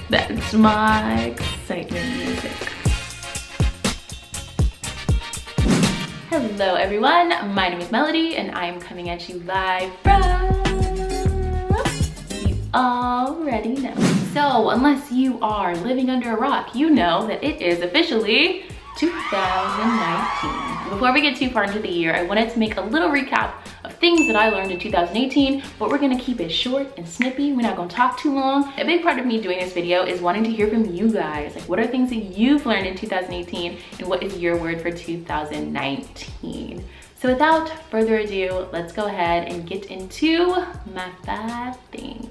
That's my excitement music. Hello everyone, my name is Melody and I am coming at you live from, you already know. So unless you are living under a rock, you know that it is officially 2019. Before we get too far into the year, I wanted to make a little recap of things that I learned in 2018, but we're gonna keep it short and snippy. We're not gonna talk too long. A big part of me doing this video is wanting to hear from you guys. Like, what are things that you've learned in 2018 and what is your word for 2019? So without further ado, let's go ahead and get into my 5 things.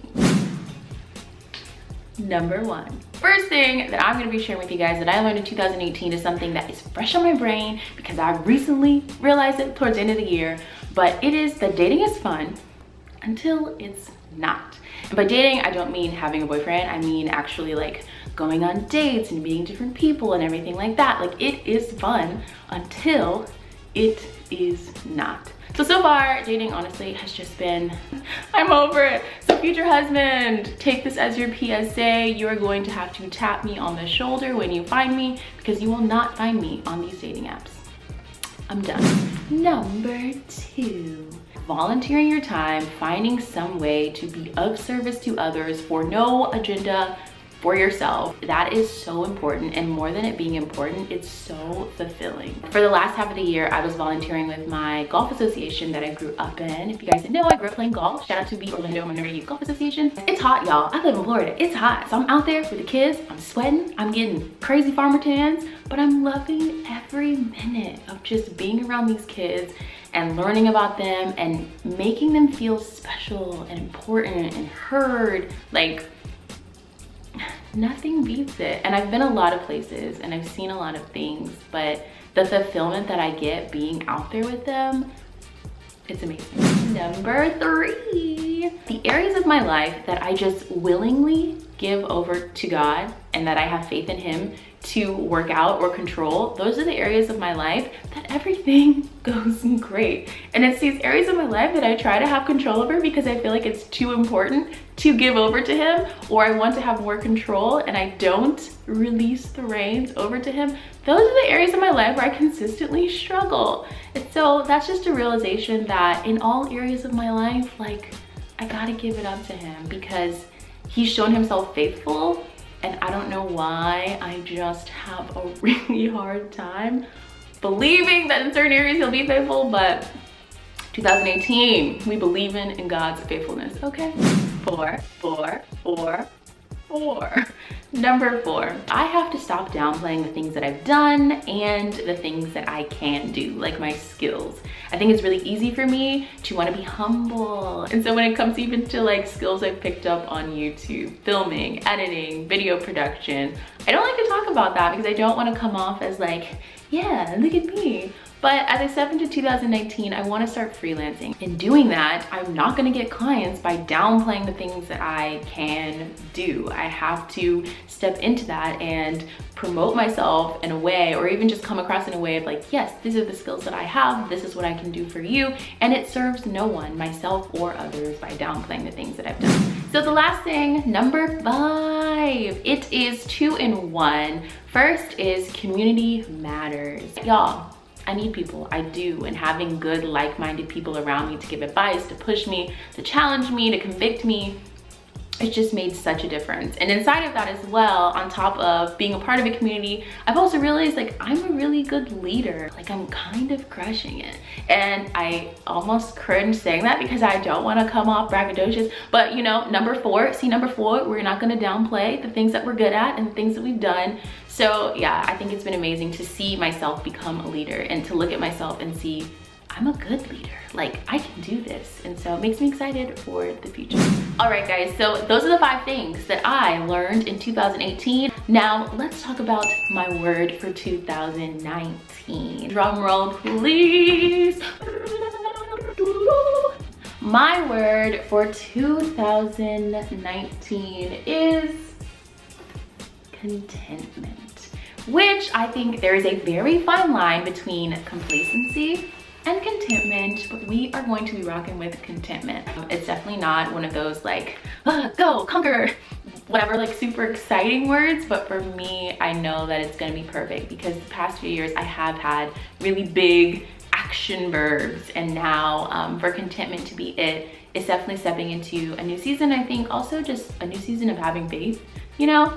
Number 1. First thing that I'm going to be sharing with you guys that I learned in 2018 is something that is fresh on my brain because I recently realized it towards the end of the year, but it is that dating is fun until it's not. And by dating, I don't mean having a boyfriend. I mean actually like going on dates and meeting different people and everything like that. Like, it is fun until it is not. So far, dating honestly has just been, I'm over it. So future husband, take this as your PSA. You are going to have to tap me on the shoulder when you find me because you will not find me on these dating apps. I'm done. Number 2, volunteering your time, finding some way to be of service to others for no agenda, for yourself. That is so important, and more than it being important, it's so fulfilling. For the last half of the year, I was volunteering with my golf association that I grew up in. If you guys didn't know, I grew up playing golf. Shout out to the Orlando Minority Golf Association. It's hot, y'all. I live in Florida. It's hot. So I'm out there with the kids. I'm sweating. I'm getting crazy farmer tans, but I'm loving every minute of just being around these kids and learning about them and making them feel special and important and heard. Like, nothing beats it. And I've been a lot of places and I've seen a lot of things, but the fulfillment that I get being out there with them, it's amazing. Number 3, the areas of my life that I just willingly give over to God and that I have faith in Him to work out or control. Those are the areas of my life that everything goes great. And it's these areas of my life that I try to have control over because I feel like it's too important to give over to Him, or I want to have more control and I don't release the reins over to Him. Those are the areas of my life where I consistently struggle. And so that's just a realization that in all areas of my life, like, I gotta give it up to Him because He's shown Himself faithful. And I don't know why, I just have a really hard time believing that in certain areas He'll be faithful, but 2018, we believe in God's faithfulness, okay? 4. Number 4, I have to stop downplaying the things that I've done and the things that I can do, like my skills. I think it's really easy for me to want to be humble. And so when it comes even to like skills I've picked up on YouTube, filming, editing, video production, I don't like to talk about that because I don't want to come off as like, yeah, look at me. But as I step into 2019, I want to start freelancing. In doing that, I'm not going to get clients by downplaying the things that I can do. I have to step into that and promote myself in a way, or even just come across in a way of like, yes, these are the skills that I have. This is what I can do for you. And it serves no one, myself or others, by downplaying the things that I've done. So the last thing, number 5, it is 2 in 1. First is community matters. Y'all, I need people, I do, and having good like-minded people around me to give advice, to push me, to challenge me, to convict me, it's just made such a difference. And inside of that as well, on top of being a part of a community, I've also realized like I'm a really good leader. Like, I'm kind of crushing it. And I almost cringe saying that because I don't want to come off braggadocious, but you know, number 4, we're not going to downplay the things that we're good at and the things that we've done. So yeah, I think it's been amazing to see myself become a leader and to look at myself and see I'm a good leader. Like, I can do this. And so it makes me excited for the future. All right, guys, so those are the 5 things that I learned in 2018. Now, let's talk about my word for 2019. Drum roll, please. My word for 2019 is contentment, which I think there is a very fine line between complacency and contentment, but we are going to be rocking with contentment. It's definitely not one of those like, go, conquer, whatever like super exciting words, but for me, I know that it's gonna be perfect because the past few years I have had really big action verbs, and now for contentment to be it, it's definitely stepping into a new season. I think also just a new season of having faith, you know,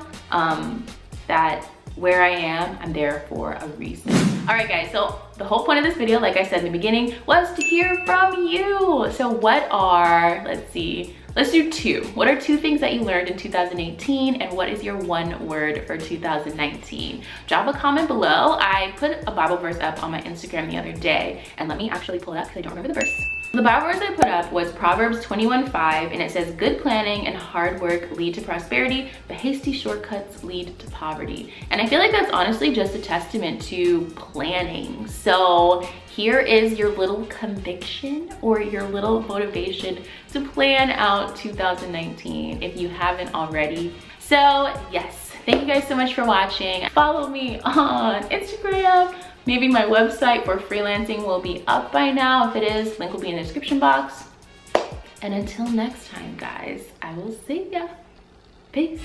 that where I am, I'm there for a reason. All right guys, so the whole point of this video, like I said in the beginning, was to hear from you. So what are, let's see, let's do two. What are two things that you learned in 2018, and what is your one word for 2019? Drop a comment below. I put a Bible verse up on my Instagram the other day, and let me actually pull it up because I don't remember the verse. The Bible verse I put up was Proverbs 21:5, and it says, good planning and hard work lead to prosperity, but hasty shortcuts lead to poverty. And I feel like that's honestly just a testament to planning. So here is your little conviction or your little motivation to plan out 2019 if you haven't already. So yes, thank you guys so much for watching. Follow me on Instagram. Maybe my website for freelancing will be up by now. If it is, link will be in the description box. And until next time, guys, I will see ya. Peace.